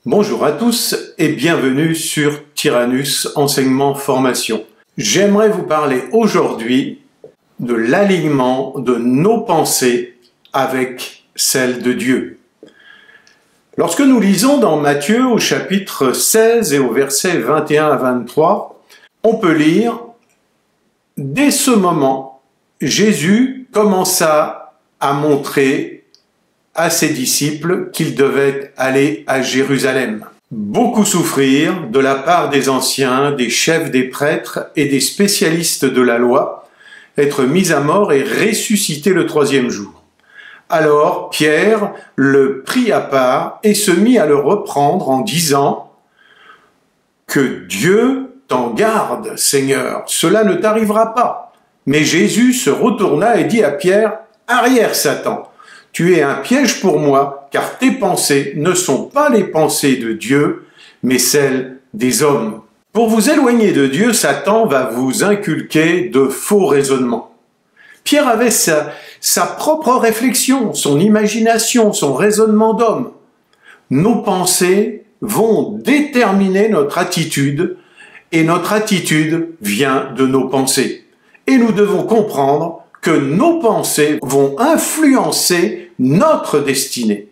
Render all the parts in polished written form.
Bonjour à tous et bienvenue sur Tyrannus Enseignement Formation. J'aimerais vous parler aujourd'hui de l'alignement de nos pensées avec celles de Dieu. Lorsque nous lisons dans Matthieu au chapitre 16 et au verset 21 à 23, on peut lire « Dès ce moment, Jésus commença à montrer à ses disciples qu'ils devaient aller à Jérusalem. Beaucoup souffrir de la part des anciens, des chefs des prêtres et des spécialistes de la loi, être mis à mort et ressusciter le troisième jour. Alors Pierre le prit à part et se mit à le reprendre en disant « Que Dieu t'en garde, Seigneur, cela ne t'arrivera pas. » Mais Jésus se retourna et dit à Pierre « Arrière, Satan ! Tu es un piège pour moi, car tes pensées ne sont pas les pensées de Dieu, mais celles des hommes. » Pour vous éloigner de Dieu, Satan va vous inculquer de faux raisonnements. Pierre avait sa propre réflexion, son imagination, son raisonnement d'homme. Nos pensées vont déterminer notre attitude, et notre attitude vient de nos pensées. Et nous devons comprendre que nos pensées vont influencer notre destinée.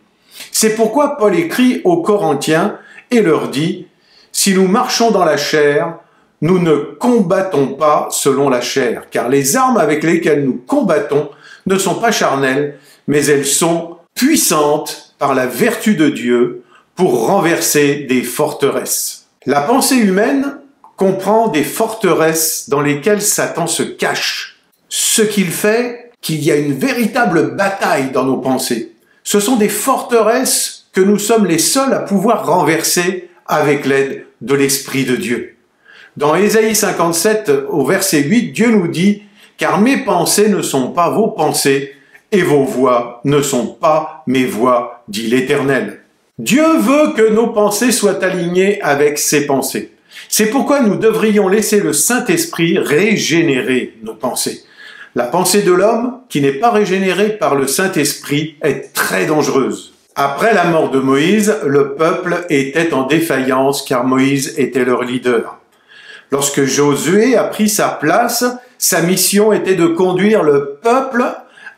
C'est pourquoi Paul écrit aux Corinthiens et leur dit « Si nous marchons dans la chair, nous ne combattons pas selon la chair, car les armes avec lesquelles nous combattons ne sont pas charnelles, mais elles sont puissantes par la vertu de Dieu pour renverser des forteresses. » La pensée humaine comprend des forteresses dans lesquelles Satan se cache. Ce qu'il fait, qu'il y a une véritable bataille dans nos pensées. Ce sont des forteresses que nous sommes les seuls à pouvoir renverser avec l'aide de l'Esprit de Dieu. Dans Ésaïe 57, au verset 8, Dieu nous dit « Car mes pensées ne sont pas vos pensées, et vos voix ne sont pas mes voix, dit l'Éternel. » Dieu veut que nos pensées soient alignées avec ses pensées. C'est pourquoi nous devrions laisser le Saint-Esprit régénérer nos pensées. La pensée de l'homme, qui n'est pas régénérée par le Saint-Esprit, est très dangereuse. Après la mort de Moïse, le peuple était en défaillance car Moïse était leur leader. Lorsque Josué a pris sa place, sa mission était de conduire le peuple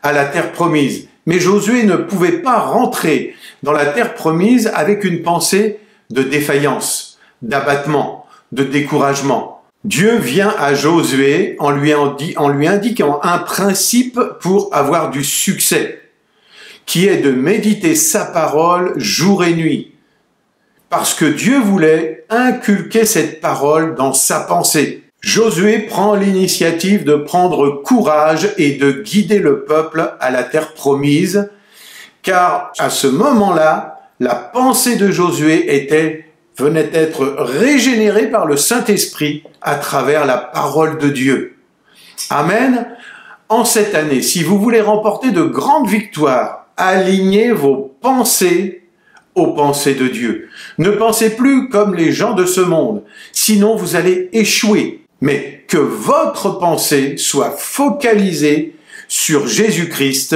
à la terre promise. Mais Josué ne pouvait pas rentrer dans la terre promise avec une pensée de défaillance, d'abattement, de découragement. Dieu vient à Josué en lui indiquant un principe pour avoir du succès, qui est de méditer sa parole jour et nuit, parce que Dieu voulait inculquer cette parole dans sa pensée. Josué prend l'initiative de prendre courage et de guider le peuple à la terre promise, car à ce moment-là, la pensée de Josué venait être régénérée par le Saint-Esprit à travers la parole de Dieu. Amen. En cette année, si vous voulez remporter de grandes victoires, alignez vos pensées aux pensées de Dieu. Ne pensez plus comme les gens de ce monde, sinon vous allez échouer. Mais que votre pensée soit focalisée sur Jésus-Christ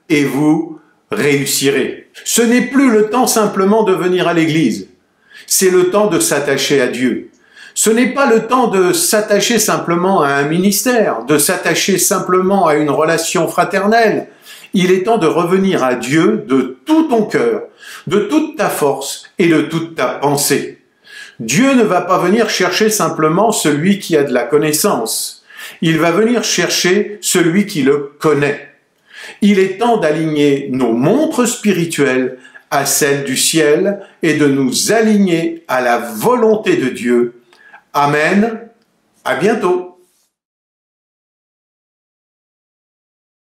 et vous réussirez. Ce n'est plus le temps simplement de venir à l'église. C'est le temps de s'attacher à Dieu. Ce n'est pas le temps de s'attacher simplement à un ministère, de s'attacher simplement à une relation fraternelle. Il est temps de revenir à Dieu de tout ton cœur, de toute ta force et de toute ta pensée. Dieu ne va pas venir chercher simplement celui qui a de la connaissance. Il va venir chercher celui qui le connaît. Il est temps d'aligner nos montres spirituelles à celle du ciel et de nous aligner à la volonté de Dieu. Amen. À bientôt.